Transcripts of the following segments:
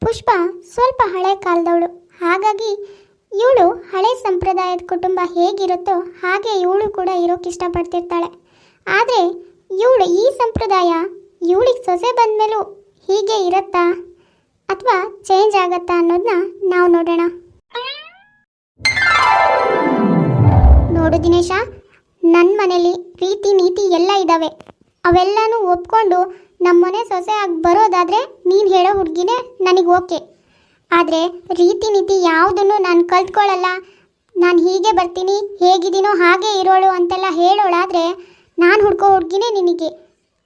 ಪುಷ್ಪ ಸ್ವಲ್ಪ ಹಳೆ ಕಾಲದವಳು. ಹಾಗಾಗಿ ಇವಳು ಹಳೆ ಸಂಪ್ರದಾಯದ ಕುಟುಂಬ ಹೇಗಿರುತ್ತೋ ಹಾಗೆ ಇವಳು ಕೂಡ ಇರೋಕೆ ಇಷ್ಟಪಡ್ತಿರ್ತಾಳೆ. ಆದರೆ ಇವಳು ಈ ಸಂಪ್ರದಾಯ ಇವಳಿಗೆ ಸೊಸೆ ಬಂದಮೇಲೂ ಹೀಗೆ ಇರುತ್ತಾ ಅಥವಾ ಚೇಂಜ್ ಆಗತ್ತಾ ಅನ್ನೋದನ್ನ ನಾವು ನೋಡೋಣ. ನೋಡು ದಿನೇಶ, ನನ್ನ ಮನೇಲಿ ಪ್ರೀತಿ ನೀತಿ ಎಲ್ಲ ಇದ್ದಾವೆ. ಅವೆಲ್ಲನೂ ಒಪ್ಕೊಂಡು ನಮ್ಮನೆ ಸೊಸೆ ಆಗಿ ಬರೋದಾದರೆ ನೀನು ಹೇಳೋ ಹುಡುಗಿನೇ ನನಗೆ ಓಕೆ. ಆದರೆ ರೀತಿ ನೀತಿ ಯಾವುದನ್ನು ನಾನು ಕಲ್ತ್ಕೊಳ್ಳಲ್ಲ, ನಾನು ಹೀಗೆ ಬರ್ತೀನಿ, ಹೇಗಿದ್ದೀನೋ ಹಾಗೆ ಇರೋಳು ಅಂತೆಲ್ಲ ಹೇಳೋಳಾದರೆ ನಾನು ಹುಡ್ಕೋ ಹುಡುಗಿನೇ ನಿನಗೆ.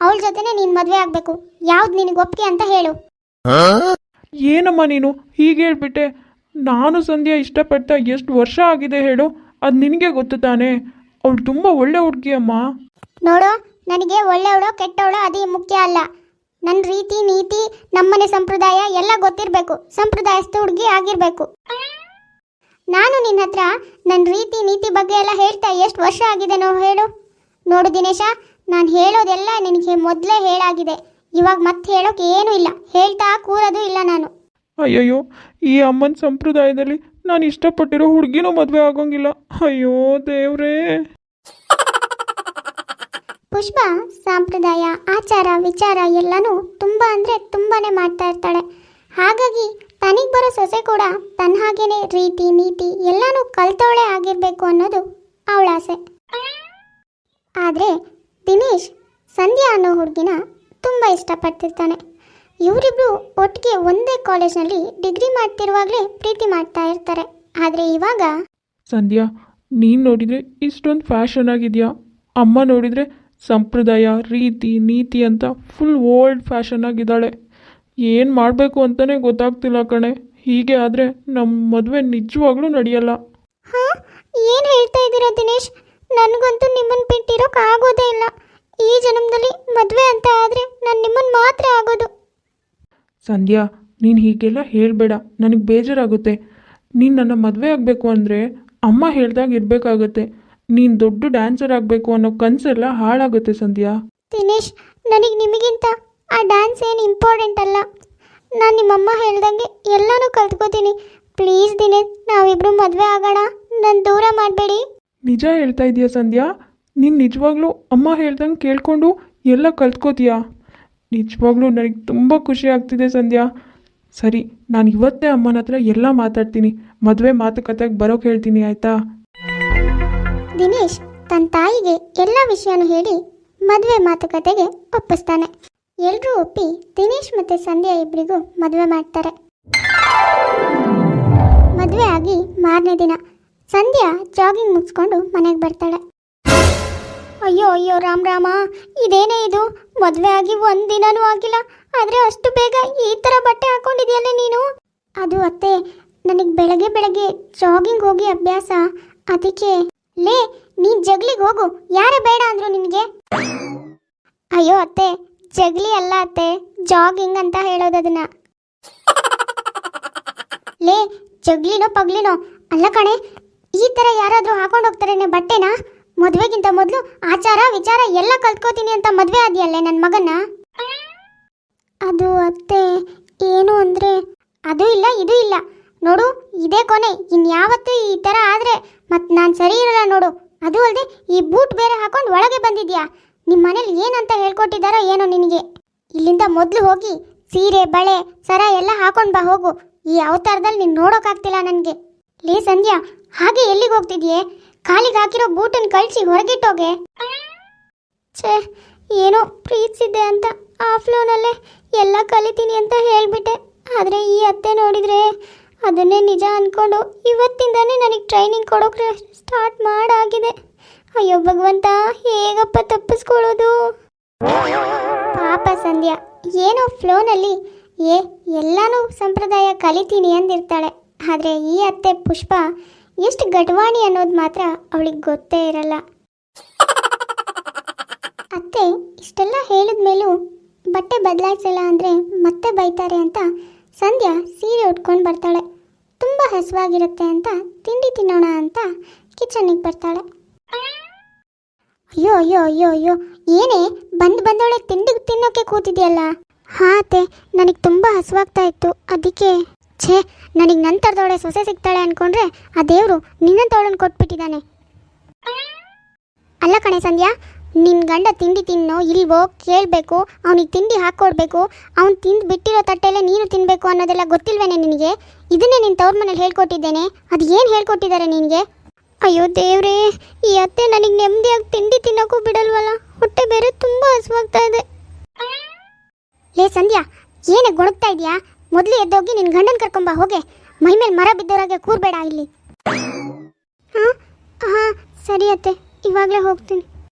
ಅವಳ ಜೊತೆನೇ ನೀನು ಮದುವೆ ಆಗಬೇಕು. ಯಾವ್ದು ನಿನಗೆ ಒಪ್ಪಿಗೆ ಅಂತ ಹೇಳು. ಏನಮ್ಮ ನೀನು ಹೀಗೆ ಹೇಳ್ಬಿಟ್ಟೆ? ನಾನು ಸಂಧ್ಯಾ ಇಷ್ಟಪಡ್ತಾ ಎಷ್ಟು ವರ್ಷ ಆಗಿದೆ ಹೇಳು? ಅದು ನಿನಗೆ ಗೊತ್ತು ತಾನೇ. ಅವಳು ತುಂಬ ಒಳ್ಳೆ ಹುಡುಗಿ ಅಮ್ಮ. ನೋಡೋ, ನನಗೆ ಒಳ್ಳೆಯವಳೋ ಕೆಟ್ಟವಳೋ ಅದೇ ಮುಖ್ಯ ಅಲ್ಲ. ನನ್ನ ರೀತಿ ನೀತಿ ನಮ್ಮನೆ ಸಂಪ್ರದಾಯ ಎಲ್ಲ ಗೊತ್ತಿರಬೇಕು. ಸಂಪ್ರದಾಯಸ್ಥ ಹುಡುಗಿ ಆಗಿರಬೇಕು. ನಾನು ನಿನ್ನ ಹತ್ರ ನನ್ನ ರೀತಿ ನೀತಿ ಬಗ್ಗೆ ಎಲ್ಲ ಹೇಳ್ತಾ ಎಷ್ಟು ವರ್ಷ ಆಗಿದೆ ಹೇಳು. ನೋಡು ದಿನೇಶ, ನಾನು ಹೇಳೋದೆಲ್ಲ ನಿನಗೆ ಮೊದಲೇ ಹೇಳಾಗಿದೆ. ಇವಾಗ ಮತ್ತೆ ಹೇಳೋಕೆ ಏನೂ ಇಲ್ಲ, ಹೇಳ್ತಾ ಕೂರೋದು ಇಲ್ಲ ನಾನು. ಅಯ್ಯಯ್ಯೋ, ಈ ಅಮ್ಮನ ಸಂಪ್ರದಾಯದಲ್ಲಿ ನಾನು ಇಷ್ಟಪಟ್ಟಿರೋ ಹುಡುಗಿನೂ ಮದುವೆ ಆಗೋಂಗಿಲ್ಲ. ಅಯ್ಯೋ ದೇವ್ರೇ. ಪುಷ್ಪ ಸಂಪ್ರದಾಯ ಆಚಾರ ವಿಚಾರ ಎಲ್ಲನೂ ತುಂಬ ಅಂದರೆ ತುಂಬಾನೇ ಮಾಡ್ತಾ ಇರ್ತಾಳೆ. ಹಾಗಾಗಿ ತನಗೆ ಬರೋ ಸೊಸೆ ಕೂಡ ತನ್ನ ಹಾಗೇನೆ ರೀತಿ ನೀತಿ ಎಲ್ಲನೂ ಕಲ್ತವಳೆ ಆಗಿರಬೇಕು ಅನ್ನೋದು ಅವಳ ಆಸೆ. ಆದರೆ ದಿನೇಶ್ ಸಂಧ್ಯಾ ಅನ್ನೋ ಹುಡುಗಿನ ತುಂಬ ಇಷ್ಟಪಡ್ತಿರ್ತಾನೆ. ಇವರಿಬ್ರು ಒಟ್ಟಿಗೆ ಒಂದೇ ಕಾಲೇಜ್ನಲ್ಲಿ ಡಿಗ್ರಿ ಮಾಡ್ತಿರುವಾಗಲೇ ಪ್ರೀತಿ ಮಾಡ್ತಾ ಇರ್ತಾರೆ. ಆದರೆ ಇವಾಗ ಸಂಧ್ಯಾ, ನೀನು ನೋಡಿದರೆ ಇಷ್ಟೊಂದು ಫ್ಯಾಷನ್ ಆಗಿದೆಯಾ, ಅಮ್ಮ ನೋಡಿದರೆ ಸಂಪ್ರದಾಯ ರೀತಿ ನೀತಿ ಅಂತ ಫುಲ್ ಓಲ್ಡ್ ಫ್ಯಾಷನ್ ಆಗಿದ್ದಾಳೆ. ಏನು ಮಾಡಬೇಕು ಅಂತಲೇ ಗೊತ್ತಾಗ್ತಿಲ್ಲ ಕಣೆ. ಹೀಗೆ ಆದರೆ ನಮ್ಮ ಮದುವೆ ನಿಜವಾಗ್ಲೂ ನಡೆಯಲ್ಲ. ಹಾಂ, ಏನು ಹೇಳ್ತಾ ಇದ್ದೀರಾ ದಿನೇಶ್? ನನಗಂತೂ ನಿಮ್ಮನ್ನು ಬಿಟ್ಟಿರೋಕೆ ಆಗೋದೇ ಇಲ್ಲ. ಈ ಜನ್ಮದಲ್ಲಿ ಮದುವೆ ಅಂತ ಆದರೆ ನಾನು ನಿಮ್ಮನ್ನು ಮಾತ್ರ ಆಗೋದು. ಸಂಧ್ಯಾ, ನೀನು ಹೀಗೆಲ್ಲ ಹೇಳಬೇಡ, ನನಗೆ ಬೇಜಾರಾಗುತ್ತೆ. ನೀನು ನನ್ನ ಮದುವೆ ಆಗಬೇಕು ಅಂದರೆ ಅಮ್ಮ ಹೇಳ್ದಾಗ ಇರಬೇಕಾಗತ್ತೆ. ನೀನು ದೊಡ್ಡ ಡ್ಯಾನ್ಸರ್ ಆಗಬೇಕು ಅನ್ನೋ ಕನಸೆಲ್ಲ ಹಾಳಾಗುತ್ತೆ ಸಂಧ್ಯಾ. ದಿನೇಶ್, ನನಗೆ ನಿಮಗಿಂತ ಆ ಡ್ಯಾನ್ಸ್ ಏನು ಇಂಪಾರ್ಟೆಂಟ್ ಅಲ್ಲ. ನಾನು ನಿಮ್ಮಮ್ಮ ಹೇಳ್ದಂಗೆ ಎಲ್ಲನೂ ಕಲ್ತ್ಕೋತೀನಿ. ಪ್ಲೀಸ್ ದಿನೇಶ್, ನಾವಿಬ್ಬರು ಮದುವೆ ಆಗೋಣ. ನನ್ನ ದೂರ ಮಾಡಬೇಡಿ. ನಿಜ ಹೇಳ್ತಾ ಇದೀಯಾ ಸಂಧ್ಯಾ? ನೀನು ನಿಜವಾಗ್ಲೂ ಅಮ್ಮ ಹೇಳ್ದಂಗೆ ಕೇಳ್ಕೊಂಡು ಎಲ್ಲ ಕಲ್ತ್ಕೋತೀಯಾ? ನಿಜವಾಗ್ಲೂ ನನಗೆ ತುಂಬ ಖುಷಿ ಆಗ್ತಿದೆ ಸಂಧ್ಯಾ. ಸರಿ, ನಾನು ಇವತ್ತೇ ಅಮ್ಮನ ಹತ್ರ ಎಲ್ಲ ಮಾತಾಡ್ತೀನಿ. ಮದುವೆ ಮಾತುಕತೆಗೆ ಬರೋಕೆ ಹೇಳ್ತೀನಿ, ಆಯಿತಾ? ದಿನೇಶ್ ತನ್ನ ತಾಯಿಗೆ ಎಲ್ಲ ವಿಷಯನೂ ಹೇಳಿ ಮದುವೆ ಮಾತುಕತೆಗೆ ಒಪ್ಪಿಸ್ತಾನೆ. ಎಲ್ಲರೂ ಒಪ್ಪಿ ದಿನೇಶ್ ಮತ್ತು ಸಂಧ್ಯಾ ಇಬ್ಬರಿಗೂ ಮದುವೆ ಮಾಡ್ತಾರೆ. ಮದುವೆ ಆಗಿ ಮಾರನೇ ದಿನ ಸಂಧ್ಯಾ ಜಾಗಿಂಗ್ ಮುಗಿಸ್ಕೊಂಡು ಮನೆಗೆ ಬರ್ತಾಳೆ. ಅಯ್ಯೋ ಅಯ್ಯೋ ರಾಮ್ ರಾಮ, ಇದೇನೇ ಇದು? ಮದುವೆ ಆಗಿ ಒಂದು ದಿನನೂ ಆಗಿಲ್ಲ, ಆದರೆ ಅಷ್ಟು ಬೇಗ ಈ ಥರ ಬಟ್ಟೆ ಹಾಕೊಂಡಿದ್ಯಲ್ಲ ನೀನು? ಅದು ಅತ್ತೆ, ನನಗೆ ಬೆಳಗ್ಗೆ ಬೆಳಗ್ಗೆ ಜಾಗಿಂಗ್ ಹೋಗಿ ಅಭ್ಯಾಸ, ಅದಕ್ಕೆ. ಲೇ, ನೀನು ಜಗ್ಲಿಗೆ ಹೋಗು, ಯಾರೇ ಬೇಡ ಅಂದ್ರು ನಿನಗೆ? ಅಯ್ಯೋ ಅತ್ತೆ, ಜಗ್ಲಿ ಅಲ್ಲ ಅತ್ತೆ, ಜಾಗಿಂಗ್ ಅಂತ ಹೇಳೋದನ್ನ. ಲೇ, ಜಗ್ಲಿನೋ ಪಗ್ಲಿನೋ ಅಲ್ಲ ಕಣೆ. ಈ ಥರ ಯಾರಾದರೂ ಹಾಕೊಂಡು ಹೋಗ್ತಾರೇನೆ ಬಟ್ಟೆನ? ಮದುವೆಗಿಂತ ಮೊದಲು ಆಚಾರ ವಿಚಾರ ಎಲ್ಲ ಕಲ್ತ್ಕೋತೀನಿ ಅಂತ ಮದುವೆ ಆದ್ಯಲ್ಲೇ ನನ್ನ ಮಗನ್ನ. ಅದು ಅತ್ತೆ, ಏನು ಅಂದರೆ ಅದು ಇಲ್ಲ ಇದು ಇಲ್ಲ. ನೋಡು, ಇದೇ ಕೊನೆ. ಇನ್ಯಾವತ್ತೂ ಈ ಥರ ಆದರೆ ಮತ್ತು ನಾನು ಸರಿ ಇರಲ್ಲ ನೋಡು. ಅದು ಅಲ್ಲದೆ ಈ ಬೂಟ್ ಬೇರೆ ಹಾಕೊಂಡು ಒಳಗೆ ಬಂದಿದ್ಯಾ? ನಿಮ್ಮ ಮನೇಲಿ ಏನಂತ ಹೇಳ್ಕೊಟ್ಟಿದ್ದಾರೋ ಏನೋ ನಿನಗೆ. ಇಲ್ಲಿಂದ ಮೊದಲು ಹೋಗಿ ಸೀರೆ ಬಳೆ ಸರ ಎಲ್ಲ ಹಾಕೊಂಡು ಬಾ ಹೋಗು. ಈ ಅವತಾರದಲ್ಲಿ ನೀನು ನೋಡೋಕ್ಕಾಗ್ತಿಲ್ಲ ನನಗೆ. ಲೇ ಸಂಧ್ಯಾ, ಹಾಗೆ ಎಲ್ಲಿಗೆ ಹೋಗ್ತಿದ್ಯೆ? ಕಾಲಿಗೆ ಹಾಕಿರೋ ಬೂಟನ್ನು ಕಳಿಸಿ ಹೊರಗಿಟ್ಟೋಗೆ. ಛೇ, ಏನೋ ಪ್ರೀತಿಸಿದ್ದೆ ಅಂತ ಆಫ್ಲೋನಲ್ಲೇ ಎಲ್ಲ ಕಲಿತೀನಿ ಅಂತ ಹೇಳಿಬಿಟ್ಟೆ. ಆದರೆ ಈ ಅತ್ತೆ ನೋಡಿದರೆ ಅದನ್ನೇ ನಿಜ ಅಂದ್ಕೊಂಡು ಇವತ್ತಿಂದನೇ ನನಗೆ ಟ್ರೈನಿಂಗ್ ಕೊಡೋಕೆ ಸ್ಟಾರ್ಟ್ ಮಾಡಾಗಿದೆ. ಅಯ್ಯೋ ಭಗವಂತ, ಹೇಗಪ್ಪ ತಪ್ಪಿಸ್ಕೊಳ್ಳೋದು? ಪಾಪ ಸಂಧ್ಯಾ ಏನೋ ಫ್ಲೋನಲ್ಲಿ ಎಲ್ಲನೂ ಸಂಪ್ರದಾಯ ಕಲಿತೀನಿ ಅಂದಿರ್ತಾಳೆ. ಆದರೆ ಈ ಅತ್ತೆ ಪುಷ್ಪ ಎಷ್ಟು ಗಟ್ವಾಣಿ ಅನ್ನೋದು ಮಾತ್ರ ಅವಳಿಗೆ ಗೊತ್ತೇ ಇರಲ್ಲ. ಅತ್ತೆ ಇಷ್ಟೆಲ್ಲ ಹೇಳಿದ ಮೇಲೂ ಬಟ್ಟೆ ಬದಲಾಯಿಸಲ್ಲ ಅಂದರೆ ಮತ್ತೆ ಬೈತಾರೆ ಅಂತ ಸಂಧ್ಯಾ ಸೀರೆ ಉಟ್ಕೊಂಡು ಬರ್ತಾಳೆ. ತುಂಬ ಹಸಿವಾಗಿರುತ್ತೆ ಅಂತ ತಿಂಡಿ ತಿನ್ನೋಣ ಅಂತ ಕಿಚನ್ನಿಗೆ ಬರ್ತಾಳೆ. ಅಯ್ಯೋ ಅಯ್ಯೋ ಅಯ್ಯೋ ಅಯ್ಯೋ, ಏನೇ ಬಂದವಳೆ ತಿಂಡಿ ತಿನ್ನೋಕೆ ಕೂತಿದೆಯಲ್ಲ? ಹಾಂ ಅತ್ತೆ, ನನಗೆ ತುಂಬ ಹಸುವಾಗ್ತಾ ಇತ್ತು, ಅದಕ್ಕೆ. ಛೇ, ನನಗೆ ನನ್ನ ಥರದವಳೆ ಸೊಸೆ ಸಿಗ್ತಾಳೆ ಅಂದ್ಕೊಂಡ್ರೆ ಆ ದೇವರು ನಿನ್ನಂಥವಳನ್ನು ಕೊಟ್ಬಿಟ್ಟಿದ್ದಾನೆ. ಅಲ್ಲ ಕಣೆ ಸಂಧ್ಯಾ, ನಿನ್ನ ಗಂಡ ತಿಂಡಿ ತಿನ್ನೋ ಇಲ್ವೋ ಕೇಳಬೇಕು, ಅವನಿಗೆ ತಿಂಡಿ ಹಾಕ್ಕೊಡ್ಬೇಕು, ಅವ್ನು ತಿಂದು ಬಿಟ್ಟಿರೋ ತಟ್ಟೆಲ್ಲೇ ನೀನು ತಿನ್ನಬೇಕು ಅನ್ನೋದೆಲ್ಲ ಗೊತ್ತಿಲ್ವೇನೆ ನಿನಗೆ? ಇದನ್ನೇ ನಿನ್ನ ತವ್ರ ಮನೇಲಿ ಹೇಳ್ಕೊಟ್ಟಿದ್ದೇನೆ, ಅದು ಏನು ಹೇಳ್ಕೊಟ್ಟಿದ್ದಾರೆ ನಿನಗೆ? ಅಯ್ಯೋ ದೇವ್ರೇ, ಈ ಅತ್ತೆ ನನಗೆ ನೆಮ್ಮದಿಯಾಗಿ ತಿಂಡಿ ತಿನ್ನೋಕ್ಕೂ ಬಿಡಲ್ವಲ್ಲ, ಹೊಟ್ಟೆ ಬೇರೆ ತುಂಬ ಹಸುವಾಗ್ತಾ ಇದೆ. ಲೇ ಸಂಧ್ಯಾ, ಏನೇ ಗೊಣಗ್ತಾ ಇದೆಯಾ? ಮೊದಲು ಎದ್ದೋಗಿ ನಿನ್ನ ಗಂಡನ ಕರ್ಕೊಂಬ ಹೋಗೆ, ಮೈ ಮೇಲೆ ಮರ ಬಿದ್ದೋರಾಗೆ ಕೂರ್ಬೇಡ ಇಲ್ಲಿ. ಹಾಂ ಹಾಂ ಸರಿ ಅತ್ತೆ, ಇವಾಗಲೇ ಹೋಗ್ತೀನಿ.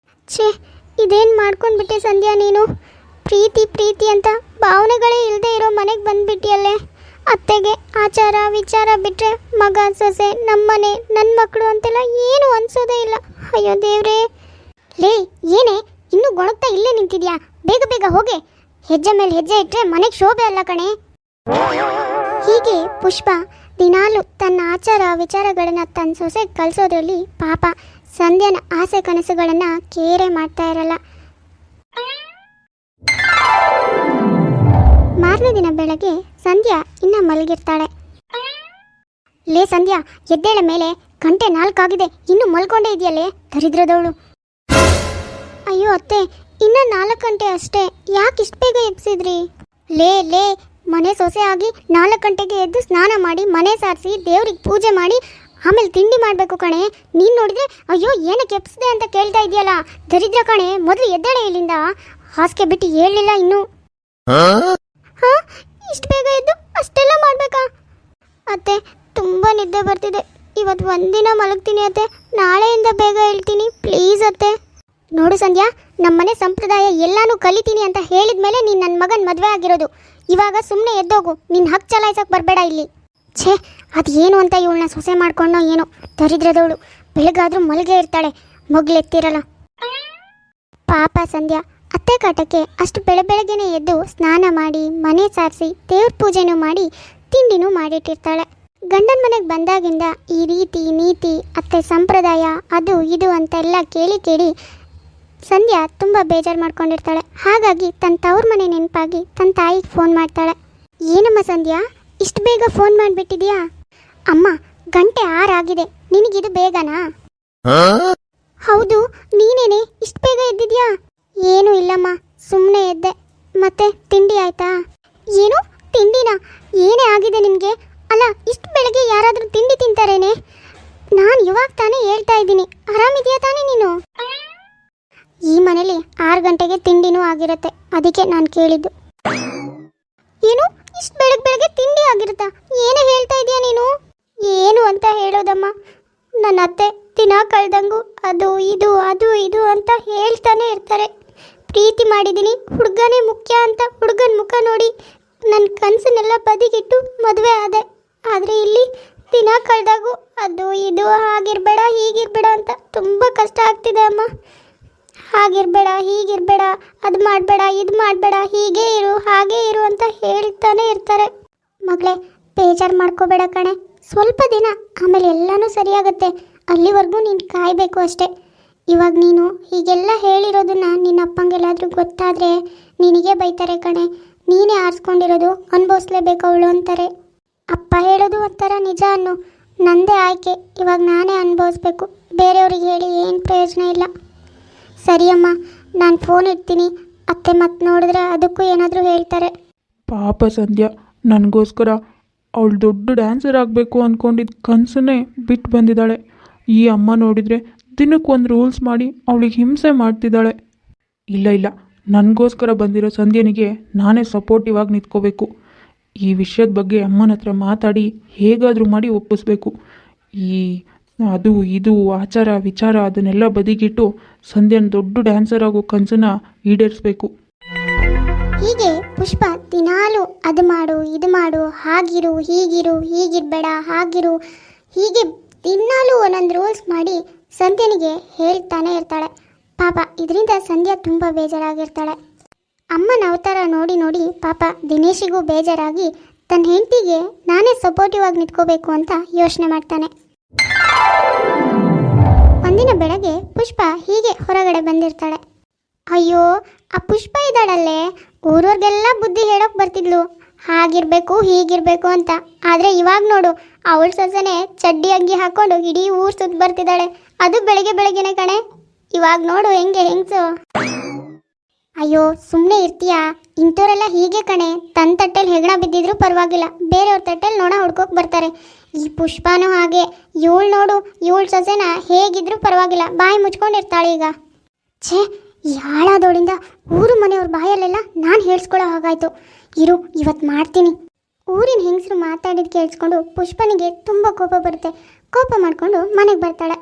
ಛೇ, ಇದೇನು ಮಾಡ್ಕೊಂಡ್ಬಿಟ್ಟೆ ಸಂಧ್ಯಾ ನೀನು? ಪ್ರೀತಿ ಪ್ರೀತಿ ಅಂತ ಭಾವನೆಗಳೇ ಇಲ್ಲದೆ ಇರೋ ಮನೆಗೆ ಬಂದುಬಿಟ್ಟಿಯಲ್ಲೇ. ಅತ್ತೆಗೆ ಆಚಾರ ವಿಚಾರ ಬಿಟ್ಟರೆ ಮಗ ಸೊಸೆ ನಮ್ಮನೆ ನನ್ನ ಮಕ್ಕಳು ಅಂತೆಲ್ಲ ಏನು ಅನ್ಸೋದೇ ಇಲ್ಲ. ಅಯ್ಯೋ ದೇವ್ರೇ. ಲೇ ಏನೇ ಇನ್ನೂ ಗೊಣಗ್ತಾ ಇಲ್ಲೇ ನಿಂತಿದ್ಯಾ? ಬೇಗ ಬೇಗ ಹೋಗೆ, ಹೆಜ್ಜೆ ಮೇಲೆ ಹೆಜ್ಜೆ ಇಟ್ಟರೆ ಮನೆಗೆ ಶೋಭೆ ಅಲ್ಲ ಕಣೆ. ಹೀಗೆ ಪುಷ್ಪ ದಿನಾಲು ತನ್ನ ಆಚಾರ ವಿಚಾರಗಳನ್ನು ತನ್ನ ಸೊಸೆಗೆ ಕಲಿಸೋದ್ರಲ್ಲಿ ಪಾಪ ಸಂಧ್ಯಾನ ಆಸೆ ಕನಸುಗಳನ್ನು ಕೇರೆ ಮಾಡ್ತಾ ಇರಲ್ಲ. ಮಾರನೇ ದಿನ ಬೆಳಗ್ಗೆ ಸಂಧ್ಯಾ ಇನ್ನ ಮಲಗಿರ್ತಾಳೆ. ಲೇ ಸಂಧ್ಯಾ, ಎದ್ದೇಳ ಮೇಲೆ, ಗಂಟೆ 4 ಆಗಿದೆ, ಇನ್ನು ಮಲ್ಕೊಂಡೇ ಇದೆಯಲ್ಲೇ ದರಿದ್ರದವಳು. ಅಯ್ಯೋ ಅತ್ತೆ, ಇನ್ನ 4 ಗಂಟೆ ಅಷ್ಟೇ, ಯಾಕೆ ಇಷ್ಟು ಬೇಗ ಎಬ್ಸಿದ್ರಿ? ಲೇ ಲೇ, ಮನೆ ಸೊಸೆ ಆಗಿ 4 ಗಂಟೆಗೆ ಎದ್ದು ಸ್ನಾನ ಮಾಡಿ ಮನೆ ಸಾರಿಸಿ ದೇವ್ರಿಗೆ ಪೂಜೆ ಮಾಡಿ ಆಮೇಲೆ ತಿಂಡಿ ಮಾಡಬೇಕು ಕಣೆ. ನೀನು ನೋಡಿದ್ರೆ ಅಯ್ಯೋ ಏನಕ್ಕೆ ಎಬ್ಸಿದೆ ಅಂತ ಕೇಳ್ತಾ ಇದೆಯಲ್ಲ, ದರಿದ್ರ ಕಣೆ. ಮೊದಲು ಎದ್ದೇಳೆ ಇಲ್ಲಿಂದ, ಹಾಸಿಗೆ ಬಿಟ್ಟು ಹೇಳಲಿಲ್ಲ ಇನ್ನು. ಹಾಂ, ಇಷ್ಟು ಬೇಗ ಎದ್ದು ಅಷ್ಟೆಲ್ಲ ಮಾಡಬೇಕಾ? ಅತ್ತೆ, ತುಂಬ ನಿದ್ದೆ ಬರ್ತಿದೆ, ಇವತ್ತು ಒಂದಿನ ಮಲಗ್ತೀನಿ ಅತ್ತೆ, ನಾಳೆಯಿಂದ ಬೇಗ ಹೇಳ್ತೀನಿ ಪ್ಲೀಸ್ ಅತ್ತೆ. ನೋಡು ಸಂಧ್ಯಾ, ನಮ್ಮನೆ ಸಂಪ್ರದಾಯ ಎಲ್ಲಾನು ಕಲಿತೀನಿ ಅಂತ ಹೇಳಿದ ಮೇಲೆ ನೀನು ನನ್ನ ಮಗನ ಮದುವೆ ಆಗಿರೋದು. ಇವಾಗ ಸುಮ್ಮನೆ ಎದ್ದೋಗು, ನಿನ್ನ ಹಕ್ಕು ಚಲಾಯಿಸೋಕೆ ಬರಬೇಡ ಇಲ್ಲಿ. ಛೇ, ಅದು ಏನು ಅಂತ ಇವಳನ್ನ ಸೊಸೆ ಮಾಡ್ಕೊಂಡೋ ಏನೋ ದರಿದ್ರದವಳು. ಬೆಳಗಾದ್ರೂ ಮಲ್ಗೆ ಇರ್ತಾಳೆ, ಮಗ್ಲೆತ್ತಿರಲ್ಲ. ಪಾಪ ಸಂಧ್ಯಾ ಅತ್ತೆ ಕಾಟಕ್ಕೆ ಅಷ್ಟು ಬೆಳಗ್ಗೆನೇ ಎದ್ದು ಸ್ನಾನ ಮಾಡಿ ಮನೆ ಸಾರಿಸಿ ದೇವ್ರ ಪೂಜೆನೂ ಮಾಡಿ ತಿಂಡಿನೂ ಮಾಡಿಟ್ಟಿರ್ತಾಳೆ. ಗಂಡನ ಮನೆಗೆ ಬಂದಾಗಿಂದ ಈ ರೀತಿ ನೀತಿ ಅತ್ತೆ ಸಂಪ್ರದಾಯ ಅದು ಇದು ಅಂತೆಲ್ಲ ಕೇಳಿ ಕೇಳಿ ಸಂಧ್ಯಾ ತುಂಬ ಬೇಜಾರು ಮಾಡ್ಕೊಂಡಿರ್ತಾಳೆ. ಹಾಗಾಗಿ ತನ್ನ ತವ್ರ ಮನೆ ನೆನಪಾಗಿ ತನ್ನ ತಾಯಿಗೆ ಫೋನ್ ಮಾಡ್ತಾಳೆ. ಏನಮ್ಮ ಸಂಧ್ಯಾ, ಇಷ್ಟು ಬೇಗ ಫೋನ್ ಮಾಡಿಬಿಟ್ಟಿದ್ಯಾ? ಅಮ್ಮ, ಗಂಟೆ 6 ಆಗಿದೆ, ನಿನಗಿದು ಬೇಗನಾ? ಹೌದು, ನೀನೇನೆ ಇಷ್ಟು ಬೇಗ ಎದ್ದಿದ್ಯಾ? ಏನೂ ಇಲ್ಲಮ್ಮ, ಸುಮ್ಮನೆ ಎದ್ದೆ. ಮತ್ತೆ ತಿಂಡಿ ಆಯ್ತಾ? ಏನು ತಿಂಡಿನಾ? ಏನೇ ಆಗಿದೆ ನಿನಗೆ? ಅಲ್ಲ, ಇಷ್ಟು ಬೆಳಗ್ಗೆ ಯಾರಾದರೂ ತಿಂಡಿ ತಿಂತಾರೇನೆ? ನಾನು ಇವಾಗ ತಾನೇ ಹೇಳ್ತಾ ಇದ್ದೀನಿ, ಆರಾಮಿದೆಯಾ ತಾನೇ ನೀನು? ಈ ಮನೇಲಿ 6 ಗಂಟೆಗೆ ತಿಂಡಿನೂ ಆಗಿರುತ್ತೆ, ಅದಕ್ಕೆ ನಾನು ಕೇಳಿದ್ದು. ಏನು ಇಷ್ಟು ಬೆಳಗ್ಗೆ ತಿಂಡಿ ಆಗಿರುತ್ತಾ? ಏನೇ ಹೇಳ್ತಾ ಇದೀಯ ನೀನು? ಏನು ಅಂತ ಹೇಳೋದಮ್ಮ, ನನ್ನ ಅತ್ತೆ ದಿನ ಕಳ್ದಂಗೂ ಅದು ಇದು ಅದು ಇದು ಅಂತ ಹೇಳ್ತಾನೆ ಇರ್ತಾರೆ. ಪ್ರೀತಿ ಮಾಡಿದ್ದೀನಿ, ಹುಡುಗನೇ ಮುಖ್ಯ ಅಂತ ಹುಡುಗನ ಮುಖ ನೋಡಿ ನನ್ನ ಕನಸನ್ನೆಲ್ಲ ಬದಿಗಿಟ್ಟು ಮದುವೆ ಆದೆ. ಆದರೆ ಇಲ್ಲಿ ದಿನ ಕಳೆದಾಗೂ ಅದು ಇದು ಹಾಗಿರಬೇಡ ಹೀಗಿರಬೇಡ ಅಂತ ತುಂಬ ಕಷ್ಟ ಆಗ್ತಿದೆ ಅಮ್ಮ. ಹಾಗಿರಬೇಡ ಹೀಗಿರಬೇಡ, ಅದು ಮಾಡಬೇಡ ಇದು ಮಾಡಬೇಡ, ಹೀಗೆ ಇರು ಹಾಗೆ ಇರು ಅಂತ ಹೇಳ್ತಾನೆ ಇರ್ತಾರೆ. ಮಗಳೇ, ಬೇಜಾರು ಮಾಡ್ಕೋಬೇಡ ಕಣೆ, ಸ್ವಲ್ಪ ದಿನ ಆಮೇಲೆ ಎಲ್ಲನೂ ಸರಿಯಾಗುತ್ತೆ. ಅಲ್ಲಿವರೆಗೂ ನೀನು ಕಾಯಬೇಕು ಅಷ್ಟೇ. ಇವಾಗ ನೀನು ಹೀಗೆಲ್ಲ ಹೇಳಿರೋದನ್ನ ನಿನ್ನ ಅಪ್ಪಂಗೆಲ್ಲಾದರೂ ಗೊತ್ತಾದರೆ ನಿನಗೆ ಬೈತಾರೆ ಕಣೆ. ನೀನೇ ಆರಿಸ್ಕೊಂಡಿರೋದು, ಅನುಭವಿಸ್ಲೇಬೇಕು ಅವಳು ಅಂತಾರೆ. ಅಪ್ಪ ಹೇಳೋದು ಒಂಥರ ನಿಜ ಅನ್ನು, ನಂದೇ ಆಯ್ಕೆ, ಇವಾಗ ನಾನೇ ಅನುಭವಿಸ್ಬೇಕು. ಬೇರೆಯವ್ರಿಗೆ ಹೇಳಿ ಏನು ಪ್ರಯೋಜನ ಇಲ್ಲ. ಸರಿಯಮ್ಮ, ನಾನು ಫೋನ್ ಇಡ್ತೀನಿ. ಅತ್ತೆ ಮತ್ತೆ ನೋಡಿದ್ರೆ ಅದಕ್ಕೂ ಏನಾದರೂ ಹೇಳ್ತಾರೆ. ಪಾಪ ಸಂಧ್ಯಾ, ನನಗೋಸ್ಕರ ಅವಳು ದೊಡ್ಡ ಡ್ಯಾನ್ಸರ್ ಆಗಬೇಕು ಅಂದ್ಕೊಂಡಿದ್ದು ಕನಸನ್ನೇ ಬಿಟ್ಟು ಬಂದಿದ್ದಾಳೆ. ಈ ಅಮ್ಮ ನೋಡಿದರೆ ದಿನಕ್ಕೊಂದು ರೂಲ್ಸ್ ಮಾಡಿ ಅವಳಿಗೆ ಹಿಂಸೆ ಮಾಡ್ತಿದ್ದಾಳೆ. ಇಲ್ಲ ಇಲ್ಲ, ನನಗೋಸ್ಕರ ಬಂದಿರೋ ಸಂಧ್ಯನಿಗೆ ನಾನೇ ಸಪೋರ್ಟಿವ್ ಆಗಿ ನಿಂತ್ಕೋಬೇಕು. ಈ ವಿಷಯದ ಬಗ್ಗೆ ಅಮ್ಮನ ಹತ್ರ ಮಾತಾಡಿ ಹೇಗಾದರೂ ಮಾಡಿ ಒಪ್ಪಿಸ್ಬೇಕು. ಈ ಅದು ಇದು ಆಚಾರ ವಿಚಾರ ಅದನ್ನೆಲ್ಲ ಬದಿಗಿಟ್ಟು ಸಂಧ್ಯನ ದೊಡ್ಡ ಡ್ಯಾನ್ಸರ್ ಆಗೋ ಕನಸನ್ನ ಈಡೇರಿಸ್ಬೇಕು. ಹೀಗೆ ಪುಷ್ಪ ದಿನಾಲು ಅದು ಮಾಡು ಇದು ಮಾಡು, ಹಾಗಿರು ಹೀಗಿರು, ಹೀಗಿರಬೇಡ ಹಾಗಿರು, ಹೀಗೆ ದಿನಾಲು ಒಂದೊಂದು ರೂಲ್ಸ್ ಮಾಡಿ ಸಂಧ್ಯನಿಗೆ ಹೇಳ್ತಾನೆ ಇರ್ತಾಳೆ. ಪಾಪ ಇದರಿಂದ ಸಂಧ್ಯಾ ತುಂಬ ಬೇಜಾರಾಗಿರ್ತಾಳೆ. ಅಮ್ಮನ ಅವತಾರ ನೋಡಿ ನೋಡಿ ಪಾಪ ದಿನೇಶಿಗೂ ಬೇಜಾರಾಗಿ ತನ್ನ ಹೆಂಡತಿಗೆ ನಾನೇ ಸಪೋರ್ಟಿವ್ ಆಗಿ ನಿಂತ್ಕೋಬೇಕು ಅಂತ ಯೋಚನೆ ಮಾಡ್ತಾನೆ. ಒಂದಿನ ಬೆಳಗ್ಗೆ ಪುಷ್ಪ ಹೀಗೆ ಹೊರಗಡೆ ಬಂದಿರ್ತಾಳೆ. ಅಯ್ಯೋ, ಆ ಪುಷ್ಪ ಇದ್ದಾಳಲ್ಲೇ, ಊರವ್ರಿಗೆಲ್ಲ ಬುದ್ಧಿ ಹೇಳೋಕೆ ಬರ್ತಿದ್ಲು, ಹಾಗಿರ್ಬೇಕು ಹೀಗಿರ್ಬೇಕು ಅಂತ. ಆದರೆ ಇವಾಗ ನೋಡು, ಅವಳ ಸೊಸೆನೆ ಚಡ್ಡಿ ಅಂಗಿ ಹಾಕೊಂಡು ಇಡೀ ಊರು ಸುತ್ತ ಬರ್ತಿದ್ದಾಳೆ, ಅದು ಬೆಳಗ್ಗೆ ಬೆಳಗ್ಗೆನೆ ಕಣೆ. ಇವಾಗ ನೋಡು ಹೆಂಗೆ ಹೆಂಗ್ಸು. ಅಯ್ಯೋ ಸುಮ್ಮನೆ ಇರ್ತೀಯಾ? ಇಂಥವರೆಲ್ಲ ಹೀಗೆ ಕಣೆ, ತನ್ನ ತಟ್ಟೆಲಿ ಹೆಗಣ ಬಿದ್ದಿದ್ರು ಪರವಾಗಿಲ್ಲ, ಬೇರೆಯವ್ರ ತಟ್ಟೆಲಿ ನೋಣ ಹುಡ್ಕೋಕೆ ಬರ್ತಾರೆ. ಈ ಪುಷ್ಪನೂ ಹಾಗೆ, ಇವಳು ನೋಡು, ಇವಳು ಸೊಸೆನ ಹೇಗಿದ್ರು ಪರವಾಗಿಲ್ಲ, ಬಾಯಿ ಮುಚ್ಕೊಂಡಿರ್ತಾಳೆ ಈಗ. ಛೇ, ಈ ಹಾಳಾದವಳಿಂದ ಊರು ಮನೆಯವ್ರ ಬಾಯಲ್ಲೆಲ್ಲ ನಾನು ಹೇಳ್ಸ್ಕೊಳ್ಳೋ ಹಾಗಾಯ್ತು. ಇರು, ಇವತ್ತು ಮಾಡ್ತೀನಿ. ಊರಿನ ಹೆಂಗಸರು ಮಾತಾಡಿದ್ ಕೇಳಿಸ್ಕೊಂಡು ಪುಷ್ಪನಿಗೆ ತುಂಬ ಕೋಪ ಬರುತ್ತೆ. ಕೋಪ ಮಾಡಿಕೊಂಡು ಮನೆಗೆ ಬರ್ತಾಳೆ.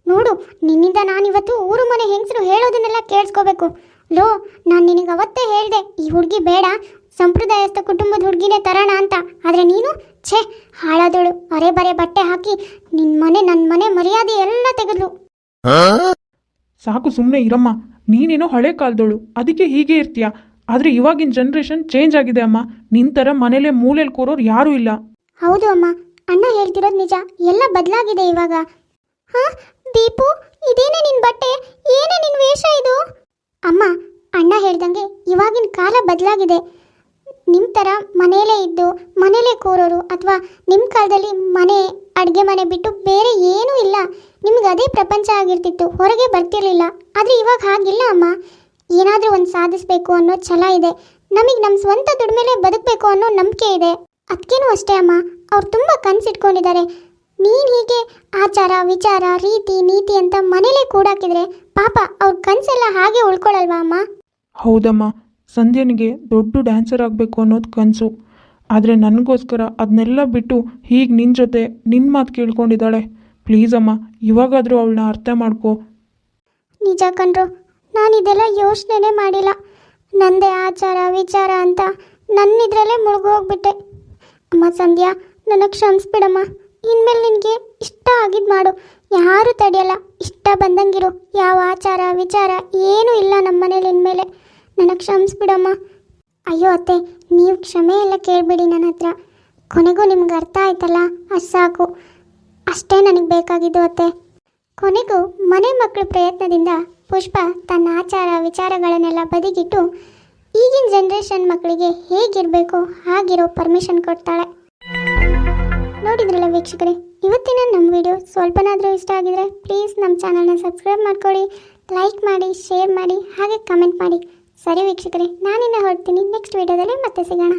ನೋಡು, ನಿನ್ನಿಂದ ನಾನಿವತ್ತು ಊರು ಮನೆ ಹೆಂಗಸರು ಹೇಳೋದನ್ನೆಲ್ಲ ಕೇಳಿಸ್ಕೋಬೇಕು. ಲೋ, ನಾನು ನಿನಗೆ ಅವತ್ತೇ ಹೇಳಿದೆ ಈ ಹುಡುಗಿ ಬೇಡ, ಸಂಪ್ರದಾಯಸ್ಥ ಕುಟುಂಬದ ಹುಡುಗಿನೇ ತರೋಣ ಅಂತ. ಆದರೆ ನೀನು ಛೇ, ಹಾಳಾದವಳು. ಅರೆ ಬರೆ ಬಟ್ಟೆ ಹಾಕಿ ನನ್ನ ಮನೆ ಮರ್ಯಾದೆ ಎಲ್ಲ ತೆಗೆದ್ಲು. ಸಾಕು ಸುಮ್ಮನೆ ಇರಮ್ಮ. ನೀನೇನೋ ಹಳೆ ಕಾಲದವಳು, ಅದಕ್ಕೆ ಹೀಗೆ ಇರ್ತೀಯ. ಆದರೆ ಇವಾಗಿನ ಜನ್ರೇಷನ್ ಚೇಂಜ್ ಆಗಿದೆ ಅಮ್ಮ. ನಿನ್ನ ಥರ ಮನೇಲೆ ಮೂಲೆಯಲ್ಲಿ ಕೂರೋರು ಯಾರೂ ಇಲ್ಲ. ಹೌದು ಅಮ್ಮ, ಅಣ್ಣ ಹೇಳ್ತಿರೋದು ನಿಜ, ಎಲ್ಲ ಬದಲಾಗಿದೆ ಇವಾಗ. ಹಾ ದೀಪು, ಇದೇನೇ ನಿನ್ನ ಬಟ್ಟೆ, ಏನೇ ನಿನ್ನ ವೇಷ ಇದು? ಅಮ್ಮ, ಅಣ್ಣ ಹೇಳ್ದಂಗೆ ಇವಾಗಿನ ಕಾಲ ಬದಲಾಗಿದೆ. ನಿಮ್ಮ ಥರ ಮನೆಯಲ್ಲೇ ಇದ್ದು ಮನೇಲೇ ಕೂರೋರು, ಅಥವಾ ನಿಮ್ಮ ಕಾಲದಲ್ಲಿ ಮನೆ ಅಡುಗೆ ಮನೆ ಬಿಟ್ಟು ಬೇರೆ ಏನೂ ಇಲ್ಲ, ನಿಮ್ಗೆ ಅದೇ ಪ್ರಪಂಚ ಆಗಿರ್ತಿತ್ತು, ಹೊರಗೆ ಬರ್ತಿರ್ಲಿಲ್ಲ. ಆದರೆ ಇವಾಗ ಹಾಗಿಲ್ಲ ಅಮ್ಮ. ಏನಾದರೂ ಒಂದು ಸಾಧಿಸಬೇಕು ಅನ್ನೋ ಛಲ ಇದೆ, ನಮಗೆ ನಮ್ಮ ಸ್ವಂತ ದುಡಿಮೆಲೆ ಬದುಕಬೇಕು ಅನ್ನೋ ನಂಬಿಕೆ ಇದೆ. ಅದಕ್ಕೇನು ಅಷ್ಟೇ ಅಮ್ಮ, ಅವ್ರು ತುಂಬ ಕನಸಿಟ್ಕೊಂಡಿದ್ದಾರೆ. ನೀನು ಹೀಗೆ ಆಚಾರ ವಿಚಾರ ರೀತಿ ನೀತಿ ಅಂತ ಮನೇಲೇ ಕೂಡಾಕಿದ್ರೆ ಪಾಪ ಅವ್ರ ಕನಸೆಲ್ಲ ಹಾಗೆ ಉಳ್ಕೊಳ್ಳಲ್ವಾ ಅಮ್ಮ? ಹೌದಮ್ಮ, ಸಂಧ್ಯನಿಗೆ ದೊಡ್ಡ ಡ್ಯಾನ್ಸರ್ ಆಗಬೇಕು ಅನ್ನೋದು ಕನಸು. ಆದರೆ ನನಗೋಸ್ಕರ ಅದನ್ನೆಲ್ಲ ಬಿಟ್ಟು ಹೀಗೆ ನಿನ್ನ ಜೊತೆ ನಿನ್ನ ಮಾತು ಕೇಳ್ಕೊಂಡಿದ್ದಾಳೆ. ಪ್ಲೀಸ್ ಅಮ್ಮ, ಇವಾಗಾದರೂ ಅವಳನ್ನ ಅರ್ಥ ಮಾಡ್ಕೋ. ನಿಜ ಕಣ್ರು, ನಾನು ಇದೆಲ್ಲ ಯೋಚನೆ ಮಾಡಿಲ್ಲ. ನಂದೇ ಆಚಾರ ವಿಚಾರ ಅಂತ ನನ್ನಿದ್ರಲ್ಲೇ ಮುಳುಗೋಗ್ಬಿಟ್ಟೆ. ಅಮ್ಮ ಸಂಧ್ಯಾ, ನನಗೆ ಕ್ಷಮಿಸ್ಬಿಡಮ್ಮ. ಇನ್ಮೇಲೆ ನಿನಗೆ ಇಷ್ಟ ಆಗಿದ್ದು ಮಾಡು, ಯಾರೂ ತಡೆಯಲ್ಲ. ಇಷ್ಟ ಬಂದಂಗಿರು, ಯಾವ ಆಚಾರ ವಿಚಾರ ಏನೂ ಇಲ್ಲ ನಮ್ಮ ಮನೇಲಿ ಇನ್ಮೇಲೆ. ನನಗೆ ಕ್ಷಮಿಸ್ಬಿಡಮ್ಮ. ಅಯ್ಯೋ ಅತ್ತೆ, ನೀವು ಕ್ಷಮೆ ಎಲ್ಲ ಕೇಳಬೇಡಿ ನನ್ನ ಹತ್ರ. ಕೊನೆಗೂ ನಿಮ್ಗೆ ಅರ್ಥ ಆಯ್ತಲ್ಲ, ಅಷ್ಟು ಸಾಕು. ಅಷ್ಟೇ ನನಗೆ ಬೇಕಾಗಿದ್ದು ಅತ್ತೆ. ಕೊನೆಗೂ ಮನೆ ಮಕ್ಕಳ ಪ್ರಯತ್ನದಿಂದ ಪುಷ್ಪ ತನ್ನ ಆಚಾರ ವಿಚಾರಗಳನ್ನೆಲ್ಲ ಬದಿಗಿಟ್ಟು ಈಗಿನ ಜನ್ರೇಷನ್ ಮಕ್ಕಳಿಗೆ ಹೇಗಿರಬೇಕು ಹಾಗಿರೋ ಪರ್ಮಿಷನ್ ಕೊಡ್ತಾಳೆ. ನೋಡಿದ್ರಲ್ಲ ವೀಕ್ಷಕರೇ, ಇವತ್ತಿನ ನಮ್ಮ ವಿಡಿಯೋ ಸ್ವಲ್ಪನಾದರೂ ಇಷ್ಟ ಆಗಿದ್ರೆ ಪ್ಲೀಸ್ ನಮ್ಮ ಚಾನಲ್ನ ಸಬ್ಸ್ಕ್ರೈಬ್ ಮಾಡ್ಕೊಳ್ಳಿ, ಲೈಕ್ ಮಾಡಿ, ಶೇರ್ ಮಾಡಿ, ಹಾಗೆ ಕಮೆಂಟ್ ಮಾಡಿ. ಸರಿ ವೀಕ್ಷಕರೇ, ನಾನಿನ್ನ ಹೊರಡ್ತೀನಿ. ನೆಕ್ಸ್ಟ್ ವಿಡಿಯೋದಲ್ಲಿ ಮತ್ತೆ ಸಿಗೋಣ.